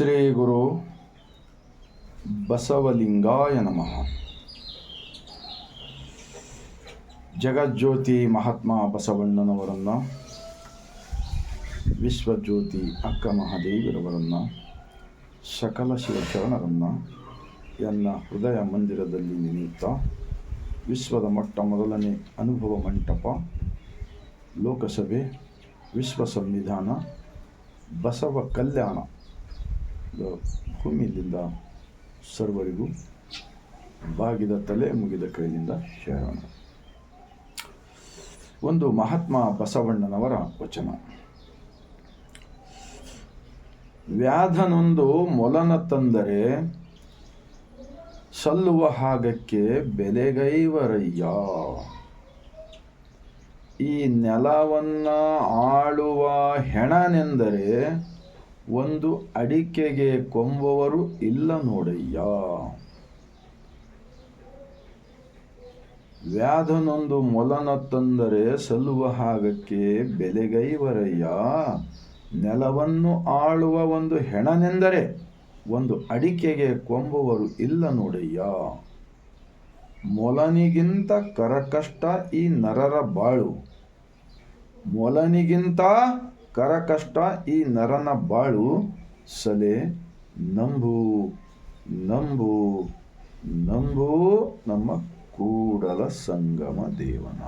ಶ್ರೀ ಗುರು ಬಸವಲಿಂಗಾಯ ನಮಃ. ಜಗಜ್ಯೋತಿ ಮಹಾತ್ಮ ಬಸವಣ್ಣನವರನ್ನು, ವಿಶ್ವಜ್ಯೋತಿ ಅಕ್ಕ ಮಹಾದೇವಿರವರನ್ನು, ಸಕಲ ಶಿವಶರಣರನ್ನು ಎನ್ನ ಹೃದಯ ಮಂದಿರದಲ್ಲಿ ನೆನೆಯುತ್ತಾ, ವಿಶ್ವದ ಮೊಟ್ಟ ಮೊದಲನೇ ಅನುಭವ ಮಂಟಪ, ಲೋಕಸಭೆ, ವಿಶ್ವ ಸಂವಿಧಾನ, ಬಸವ ಕಲ್ಯಾಣ ಭೂಮಿಯಿಂದ ಸರ್ವರಿಗೂ ಬಾಗಿದ ತಲೆ ಮುಗಿದ ಕೈಯಿಂದ ಶರಣ. ಒಂದು ಮಹಾತ್ಮ ಬಸವಣ್ಣನವರ ವಚನ. ವ್ಯಾಧನೊಂದು ಮೊಲನ ತಂದರೆ ಸಲ್ಲುವ ಹಾಗಕ್ಕೆ ಬೆಲೆಗೈವರಯ್ಯ. ಈ ನೆಲವನ್ನ ಆಳುವ ಹೆಣನೆಂದರೆ ಒಂದು ಅಡಿಕೆಗೆ ಕೊಂಬುವರು ಇಲ್ಲ ನೋಡಯ್ಯ. ವ್ಯಾಧನೊಂದು ಮೊಲನ ತಂದರೆ ಸಲ್ಲುವ ಹಾಗಕ್ಕೆ ಬೆಲೆಗೈವರಯ್ಯ. ನೆಲವನ್ನು ಆಳುವ ಒಂದು ಹೆಣನೆಂದರೆ ಒಂದು ಅಡಿಕೆಗೆ ಕೊಂಬುವರು ಇಲ್ಲ ನೋಡಯ್ಯ. ಮೊಲನಿಗಿಂತ ಕರಕಷ್ಟ ಈ ನರರ ಬಾಳು. ಮೊಲನಿಗಿಂತ ಕರಕಷ್ಟ ಈ ನರನ ಬಾಳು. ಸಲೆ ನಂಬು ನಂಬು ನಂಬು ನಮ್ಮ ಕೂಡಲ ಸಂಗಮ ದೇವನ.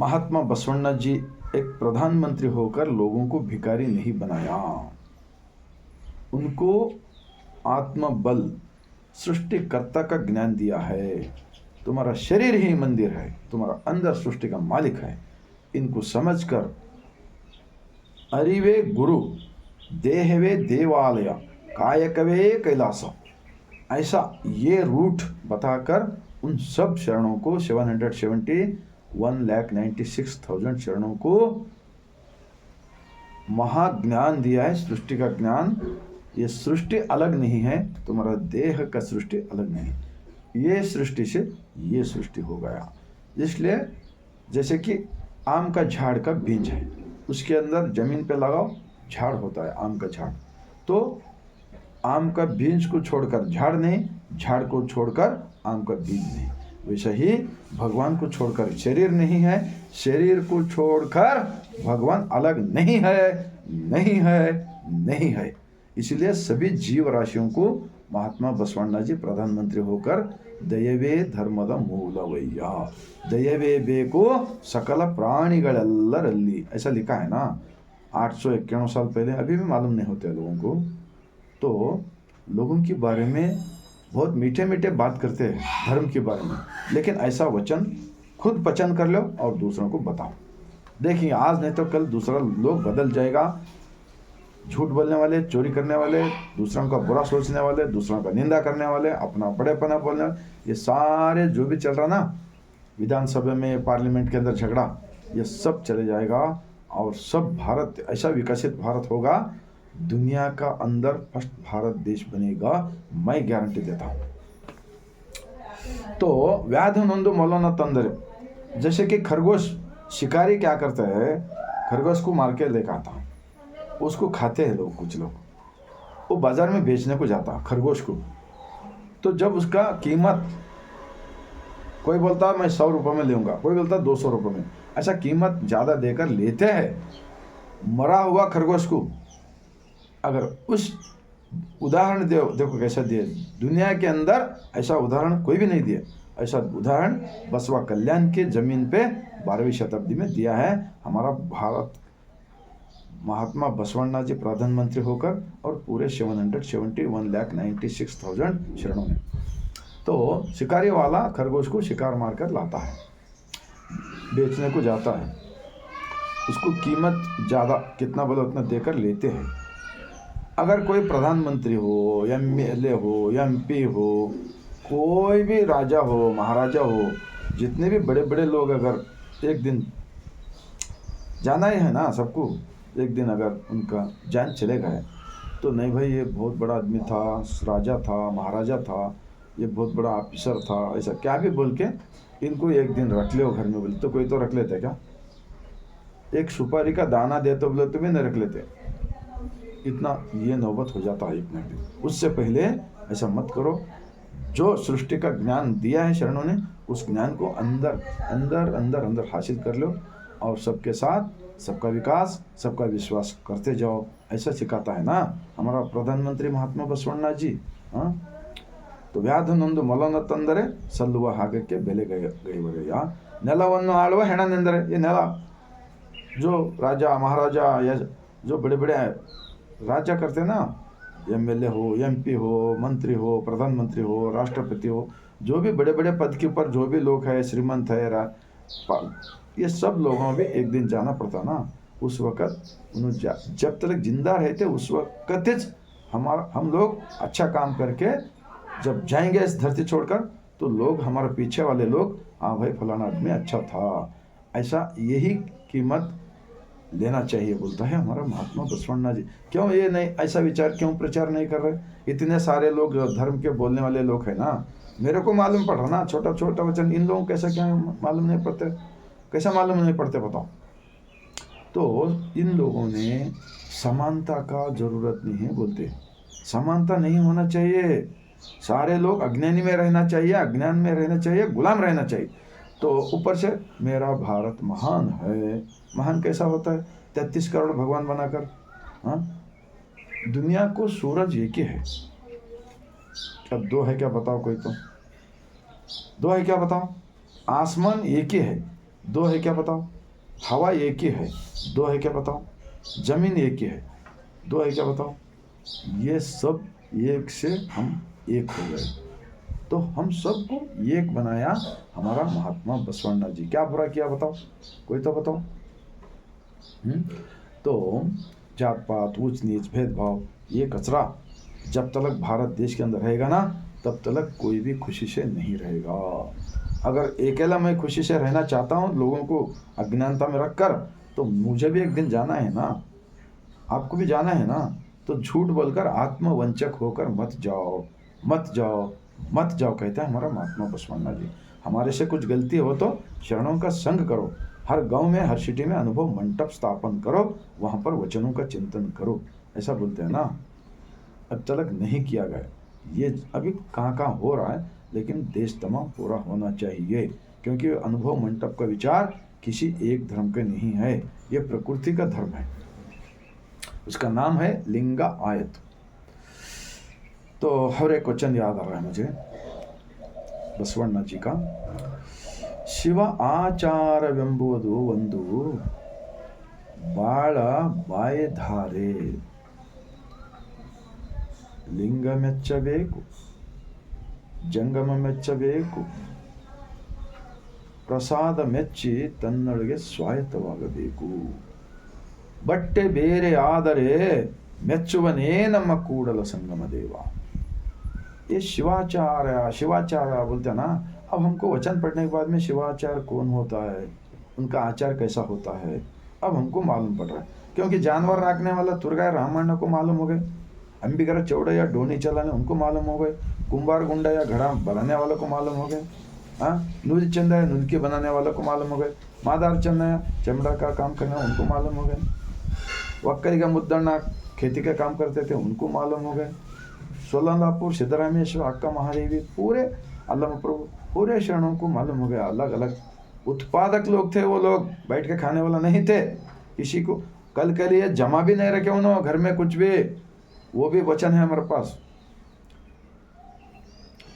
महात्मा बसवण्णा जी एक प्रधानमंत्री होकर लोगों को भिखारी नहीं बनाया. उनको आत्मबल, सृष्टिकर्ता का ज्ञान दिया है. तुम्हारा शरीर ही मंदिर है, तुम्हारा अंदर सृष्टि का मालिक है. इनको समझकर अरिवे गुरु, देहवे देवालय, कायकवे कैलास, ऐसा ये रूट बताकर उन सब शरणों को 1,96,000 शरणों को महाज्ञान दिया है. सृष्टि का ज्ञान. ये सृष्टि अलग नहीं है, तुम्हारा देह का सृष्टि अलग नहीं. ये सृष्टि से ये सृष्टि हो गया. इसलिए जैसे कि आम का झाड़ का बीज है, उसके अंदर जमीन पे लगाओ, झाड़ होता है आम का झाड़. तो आम का बीज को छोड़कर झाड़ नहीं, झाड़ को छोड़कर आम का बीज नहीं. वैसा ही भगवान को छोड़कर शरीर नहीं है, शरीर को छोड़कर भगवान अलग नहीं है, नहीं है, नहीं है. इसलिए सभी जीव राशियों को महात्मा बसवण्णा जी प्रधानमंत्री होकर दयवे धर्मದ ಮೂಲವಯ್ಯ, दयवे ಬೇಕು सकल प्राणिगಳೆಲ್ಲರಲ್ಲಿ, ऐसा लिखा है ना. 891 साल पहले, अभी भी मालूम नहीं होते लोगों को. तो लोगों के बारे में बहुत मीठे मीठे बात करते हैं धर्म के बारे में, लेकिन ऐसा वचन खुद पचन कर लो और दूसरों को बताओ. देखिए आज नहीं तो कल दूसरा लोग बदल जाएगा. झूठ बोलने वाले, चोरी करने वाले, दूसरों का बुरा सोचने वाले, दूसरों का निंदा करने वाले, अपना बड़ेपना बोलने वाले, ये सारे जो भी चल रहा ना विधानसभा में, पार्लियामेंट के अंदर झगड़ा, ये सब चले जाएगा और सब भारत ऐसा विकसित भारत होगा, दुनिया का अंदर फर्स्ट भारत देश बनेगा, मैं गारंटी देता हूँ. तो व्याधनೊಂದು ಮೊಲನ ತಂದರೆ, जैसे कि खरगोश, शिकारी क्या करता है, खरगोश को मार के लेकर आता, उसको खाते हैं लोग, कुछ लोग. वो बाजार में बेचने को जाता खरगोश को. तो जब उसका कीमत, कोई बोलता मैं 100 रुपये में लूँगा, कोई बोलता 200 रुपये में, ऐसा कीमत ज़्यादा देकर लेते हैं मरा हुआ खरगोश को. अगर उस उदाहरण देखो कैसा दिए, दुनिया के अंदर ऐसा उदाहरण कोई भी नहीं दिया. ऐसा उदाहरण बसवा कल्याण के ज़मीन पे 12वीं शताब्दी में दिया है हमारा भारत. महात्मा बसवण्णा जी प्रधानमंत्री होकर और पूरे 1,96,000 शरणों ने. तो शिकारी वाला खरगोश को शिकार मारकर लाता है, बेचने को जाता है, उसको कीमत ज़्यादा कितना बोले उतना देकर लेते हैं. अगर कोई प्रधानमंत्री हो, MLA हो, MP हो, कोई भी राजा हो, महाराजा हो, जितने भी बड़े बड़े लोग, अगर एक दिन जाना ही है ना सबको, एक दिन अगर उनका जान चले गए तो नहीं भाई ये बहुत बड़ा आदमी था, राजा था, महाराजा था, ये बहुत बड़ा ऑफिसर था, ऐसा क्या भी बोल के इनको एक दिन रख ले घर में. बोले तो कोई तो रख लेते क्या? एक सुपारी का दाना दे तो बोले तो भी नहीं रख लेते. इतना ये नौबत हो जाता है एक ना एक दिन। उससे पहले ऐसा मत करो। जो सृष्टि का ज्ञान दिया है शरणों ने, उस ज्ञान को अंदर अंदर अंदर अंदर हासिल कर लो और सबके साथ सबका विकास, सबका विश्वास करते जाओ। ऐसा सिखाता है ना हमारा प्रधानमंत्री महात्मा बसवण्णा जी। हाँ, तो ವ್ಯಾಧನೊಂದು ಮೊಲನ ತಂದರೆ ಸಲ್ಲುವ ಹಾಗಕ್ಕೆ ಬೆಲೆ ಗೈವರೆಯ ನೆಲವನ್ನು ಆಳುವ ಹೆಣನೆಂದರೆ ये ನೆಲ जो राजा महाराजा या जो बड़े बड़े राजा करते हैं ना, एमएलए हो, एमपी हो, मंत्री हो, प्रधानमंत्री हो, राष्ट्रपति हो, जो भी बड़े बड़े पद के ऊपर जो भी लोग है, श्रीमंत है, ये सब लोगों में एक दिन जाना पड़ता ना। उस वक़्त उन्होंने जब तक जिंदा रहते उस वक़्त हम लोग अच्छा काम करके जब जाएंगे इस धरती छोड़कर, तो लोग हमारे पीछे वाले लोग, हाँ भाई फलाना आदमी अच्छा था, ऐसा यही कीमत लेना चाहिए बोलता है हमारा महात्मा बसवण्णा जी। क्यों ये नहीं ऐसा विचार क्यों प्रचार नहीं कर रहे? इतने सारे लोग धर्म के बोलने वाले लोग हैं ना, मेरे को मालूम पड़ रहा ना छोटा छोटा वचन, इन लोगों को कैसा क्या मालूम नहीं पड़ते, कैसा मालूम नहीं पड़ते बताओ। तो इन लोगों ने समानता का जरूरत नहीं है बोलते, समानता नहीं होना चाहिए, सारे लोग अज्ञानी में रहना चाहिए, अज्ञान में रहना चाहिए, गुलाम रहना चाहिए। तो ऊपर से मेरा भारत महान है, महान कैसा होता है? 33 करोड़ भगवान बनाकर। हाँ, दुनिया को सूरज एक ही है, अब दो है क्या बताओ कोई? तो दो है क्या बताओ? आसमान एक ही है, दो है क्या बताओ? हवा एक ही है, दो है क्या बताओ? जमीन एक ही है, दो है क्या बताओ? ये सब एक से हम एक हो गए, तो हम सबको एक बनाया हमारा महात्मा बसवण्णा जी। क्या बुरा किया बताओ, कोई तो बताओ। तो जात पात, ऊंच नीच, भेदभाव, ये कचरा जब तक भारत देश के अंदर रहेगा ना, तब तक कोई भी खुशी से नहीं रहेगा। अगर अकेला मैं खुशी से रहना चाहता हूँ लोगों को अज्ञानता में रखकर, तो मुझे भी एक दिन जाना है ना, आपको भी जाना है ना। तो झूठ बोलकर आत्मवंचक होकर मत जाओ, मत जाओ, मत जाओ, कहते हैं हमारा महात्मा बसवण्णा जी। हमारे से कुछ गलती हो तो शरणों का संग करो, हर गांव में, हर सिटी में अनुभव मंडप स्थापन करो, वहाँ पर वचनों का चिंतन करो, ऐसा बोलते हैं ना। अब तक नहीं किया गया, ये अभी कहाँ कहाँ हो रहा है, लेकिन देश तमाम पूरा होना चाहिए, क्योंकि अनुभव मंडप का विचार किसी एक धर्म का नहीं है, ये प्रकृति का धर्म है, उसका नाम है लिंगायत। तो हर एक वचन याद आ रहा है मुझे बसवण्णा जी का। ಶಿವ ಆಚಾರವೆಂಬುದು ಒಂದು ಬಾಳ ಬಾಯಧಾರೆ, ಲಿಂಗ ಮೆಚ್ಚಬೇಕು, ಜಂಗಮ ಮೆಚ್ಚಬೇಕು, ಪ್ರಸಾದ ಮೆಚ್ಚಿ ತನ್ನೊಳಗೆ ಸ್ವಾಯತ್ತವಾಗಬೇಕು. ಬಟ್ಟೆ ಬೇರೆ ಆದರೆ ಮೆಚ್ಚುವನೇ ನಮ್ಮ ಕೂಡಲ ಸಂಗಮ ದೇವ. ये शिवाचार्य शिवाचार्य बोलते हैं ना। अब हमको वचन पढ़ने के बाद में शिवाचार्य कौन होता है, उनका आचार कैसा होता है, अब हमको मालूम पड़ रहा है। क्योंकि जानवर रखने वाला तुरगाय रामायण को मालूम हो गए, अंबिकर चौड़े या डोनी चलाने उनको मालूम हो गए, कुंभार गुंडा या घड़ा बनाने वालों को मालूम हो गए, हाँ, नूल चंदा या नुलकी बनाने वालों को मालूम हो गए, मादार चंदा या चमड़ा का काम करना उनको मालूम हो गए, वक्करी का मुद्दना खेती का काम करते थे उनको मालूम हो गए, सोलंगापुर सिद्धरामेश्वर अक्का महादेवी पूरे अल्लाह प्रभु पूरे शरणों को मालूम हो गया। अलग अलग उत्पादक लोग थे, वो लोग बैठ के खाने वाला नहीं थे, किसी को कल के लिए जमा भी नहीं रखे उन्होंने घर में कुछ भी, वो भी वचन है हमारे पास।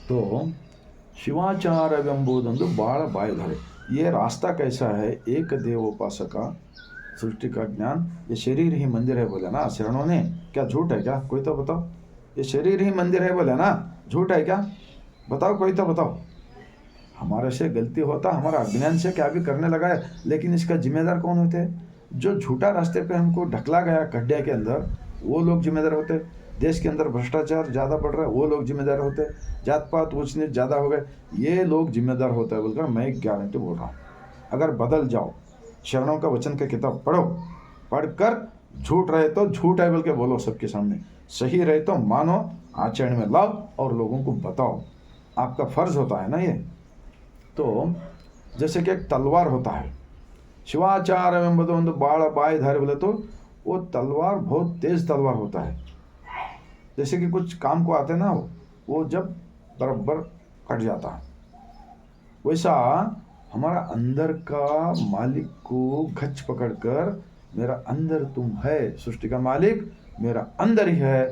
तो शिवाचार्यವೆಂಬುದೊಂದು ಬಾಳ ಬಾಯಧಾರೆ, ये रास्ता कैसा है? एक देवोपासका, सृष्टि का ज्ञान, ये शरीर ही मंदिर है बोला ना शरणों ने, क्या झूठ है क्या? कोई तो बताओ। ये शरीर ही मंदिर है बोले ना, झूठ है क्या? बताओ कोई तो बताओ। हमारे से गलती होता, हमारा अज्ञान से क्या भी करने लगा है, लेकिन इसका जिम्मेदार कौन होते हैं? जो झूठा रास्ते पे हमको ढकला गया गड्ढे के अंदर, वो लोग जिम्मेदार होते। देश के अंदर भ्रष्टाचार ज़्यादा बढ़ रहा है, वो लोग जिम्मेदार होते। जात पात ऊंच नीच ज़्यादा हो गए, ये लोग जिम्मेदार होता है बोलकर मैं एक गारंटी बोल रहा हूँ। अगर बदल जाओ, शरणों का वचन का किताब पढ़ो, पढ़कर झूठ रहे तो झूठ है बोल के बोलो सबके सामने, सही रहे तो मानो, आचरण में लाओ और लोगों को बताओ, आपका फर्ज होता है ना ये। तो जैसे कि एक तलवार होता है, ಶಿವಾಚಾರವೆಂಬುದು ಒಂದು ಬಾಳ ಬಾಯಿಧಾರಿ बोले तो वो तलवार बहुत तेज तलवार होता है, जैसे कि कुछ काम को आते ना वो जब बराबर कट जाता है, वैसा हमारा अंदर का मालिक को घच पकड़कर, मेरा अंदर तुम है, सृष्टि का मालिक मेरा अंदर ही है,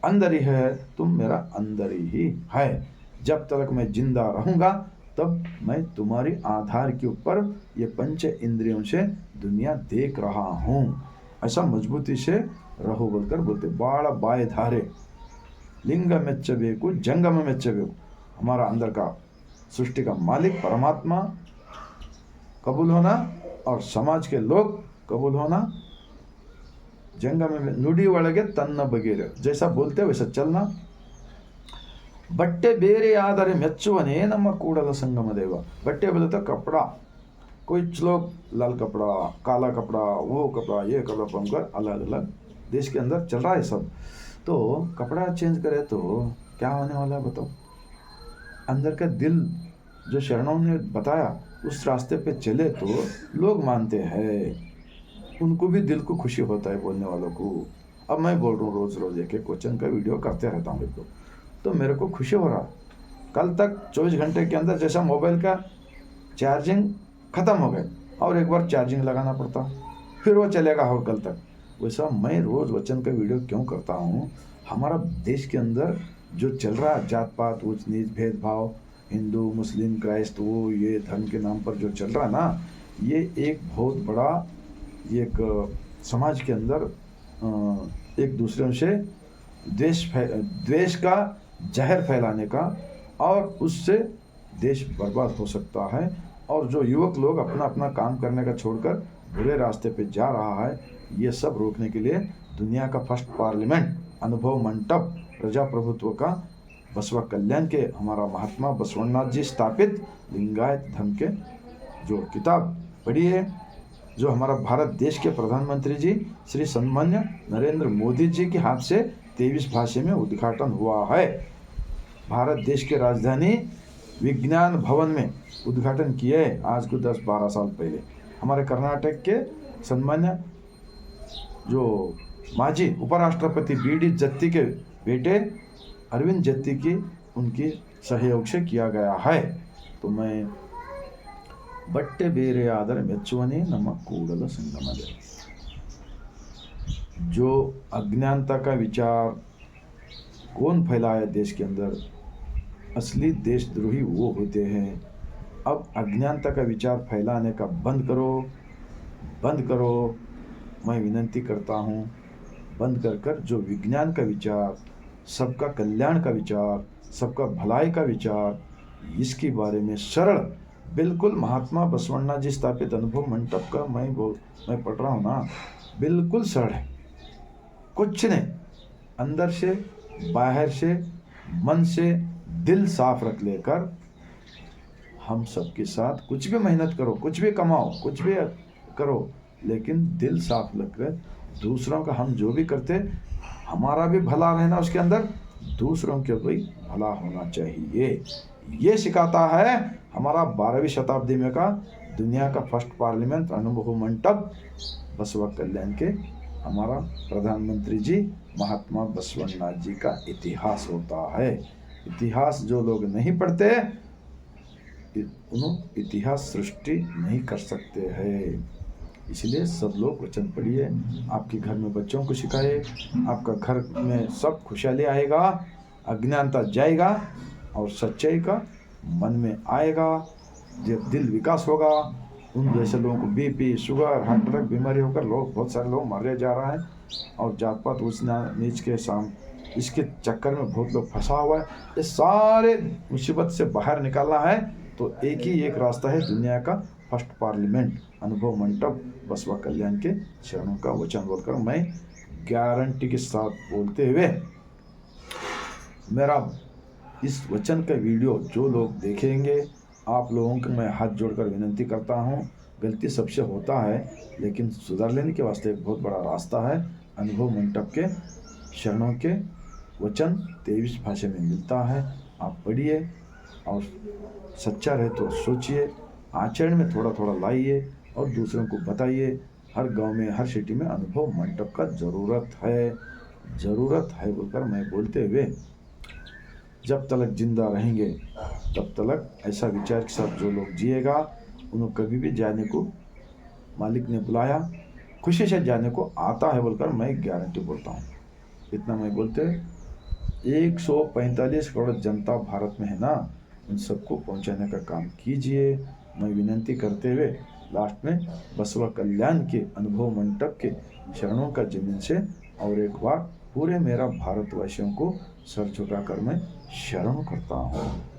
अंदर ही है, तुम मेरा अंदर ही है। जब तक मैं जिंदा रहूंगा तब मैं तुम्हारी आधार के ऊपर ये पंच इंद्रियों से दुनिया देख रहा हूँ। ऐसा मजबूती से रहो बोलकर बोलते। बाड़ा बाय धारे लिंग मेच्चबेकु जंगम मेच्चबेकु। हमारा अंदर का सृष्टि का मालिक परमात्मा कबूल होना और समाज के लोग कबूल होना। जंगम में नुडी ಒಳಗೆ ತನ್ನ ಬಗೆರೆ, जैसा बोलते वैसा चलना। बट्टे ಬೇರೆ ಆದರೆ ಮೆಚ್ಚುವನೇ ನಮ್ಮ ಕೂಡಲ संगम देवा। बट्टे बोले तो कपड़ा, कोई लोग लाल कपड़ा, काला कपड़ा, वो कपड़ा, ये कपड़ा पहनकर अलग अलग देश के अंदर चल रहा है सब। तो कपड़ा चेंज करे तो क्या होने वाला है बताओ। अंदर का दिल जो शरणों ने बताया उस रास्ते पे चले तो लोग मानते हैं, उनको भी दिल को खुशी होता है बोलने वालों को। अब मैं बोल रहा हूँ रोज रोज एक एक क्वेश्चन का वीडियो करते रहता हूँ तो मेरे को खुशी हो रहा। कल तक 24 घंटे के अंदर जैसा मोबाइल का चार्जिंग ख़त्म हो गए और एक बार चार्जिंग लगाना पड़ता, फिर वो चलेगा और कल तक, वैसा मैं रोज़ वचन का वीडियो क्यों करता हूँ। हमारा देश के अंदर जो चल रहा है जात पात ऊंच नीच भेदभाव, हिंदू मुस्लिम क्राइस्ट वो ये धर्म के नाम पर जो चल रहा है ना, ये एक बहुत बड़ा एक समाज के अंदर एक दूसरे से द्वेष का जहर फैलाने का, और उससे देश बर्बाद हो सकता है। और जो युवक लोग अपना अपना काम करने का छोड़कर बुरे रास्ते पे जा रहा है, ये सब रोकने के लिए दुनिया का फर्स्ट पार्लियामेंट अनुभव मंटप प्रजाप्रभुत्व का बसवा कल्याण के हमारा महात्मा बसवन्नाथ जी स्थापित लिंगायत धर्म के जो किताब पढ़ी है, जो हमारा भारत देश के प्रधानमंत्री जी श्री सम्मान्य नरेंद्र मोदी जी के हाथ से 23 भाषा में उद्घाटन हुआ है। भारत देश के राजधानी विज्ञान भवन में उद्घाटन किए आज को 10-12 साल पहले हमारे कर्नाटक के सम्मान्य जो माजी उपराष्ट्रपति बीडी जत्ती के बेटे अरविंद जत्ती की उनकी सहयोग से किया गया है। तो मैं बट्टे ಬೇರೆ ಆದರೆ ಮೆಚ್ಚುವನೇ ನಮ್ಮ ಕೂಡಲ संगम देव। जो अज्ञानता का विचार कौन फैलाया देश के अंदर, असली देशद्रोही वो होते हैं। अब अज्ञानता का विचार फैलाने का बंद करो, बंद करो, मैं विनती करता हूँ। बंद कर कर जो विज्ञान का विचार, सबका कल्याण का विचार, सबका भलाई का विचार, इसके बारे में सरल बिल्कुल महात्मा बसवन्ना जी स्थापित अनुभव मंडप का मैं पढ़ रहा हूँ ना, बिल्कुल सरल है, कुछ नहीं। अंदर से बाहर से मन से दिल साफ रख लेकर हम सबके साथ कुछ भी मेहनत करो, कुछ भी कमाओ, कुछ भी करो, लेकिन दिल साफ रखकर दूसरों का हम जो भी करते हमारा भी भला रहना, उसके अंदर दूसरों के भी भला होना चाहिए। ये सिखाता है हमारा 12वीं शताब्दी में का दुनिया का फर्स्ट पार्लियामेंट अनुभव मंडप बसवा कल्याण के हमारा प्रधानमंत्री जी महात्मा बसवन्नाथ जी का इतिहास होता है। इतिहास जो लोग नहीं पढ़ते उन्होंने इतिहास सृष्टि नहीं कर सकते हैं। इसलिए सब लोग वचन पढ़िए, आपके घर में बच्चों को सिखाए, आपका घर में सब खुशहाली आएगा, अज्ञानता जाएगा और सच्चाई का मन में आएगा, जब दिल विकास होगा। उन जैसे लोगों को बीपी, शुगर, हार्ट अटैक बीमारी होकर लोग बहुत सारे लोग मर जा रहा है, और जात पात ऊंच नीच के इसके चक्कर में बहुत लोग फंसा हुआ है। ये सारे मुसीबत से बाहर निकालना है तो एक ही एक रास्ता है, दुनिया का फर्स्ट पार्लियामेंट अनुभव मंडप बसवा कल्याण के चरणों का वचन बोलकर मैं गारंटी के साथ बोलते हुए मेरा इस वचन का वीडियो जो लोग देखेंगे, आप लोगों को मैं हाथ जोड़कर विनती करता हूँ। गलती सबसे होता है, लेकिन सुधार लेने के वास्ते एक बहुत बड़ा रास्ता है। अनुभव मंडप के शरणों के वचन 23 भाषा में मिलता है, आप पढ़िए और सच्चा रहे तो सोचिए, आचरण में थोड़ा थोड़ा लाइए और दूसरों को बताइए। हर गांव में, हर सिटी में अनुभव मंडप का ज़रूरत है बोलकर मैं बोलते हुए, जब तलक जिंदा रहेंगे तब तलक ऐसा विचार के साथ जो लोग जिएगा उन्हें कभी भी जाने को मालिक ने बुलाया, खुशी से जाने को आता है बोलकर मैं गारंटी बोलता हूँ। इतना मैं बोलते 145 करोड़ जनता भारत में है ना, उन सबको पहुंचाने का काम कीजिए। मैं विनंती करते हुए लास्ट में बसवा कल्याण के अनुभव मंडप के चरणों का जमीन से और एक बार पूरे मेरा भारतवासियों को सर झुकाकर मैं शरण करता हूँ।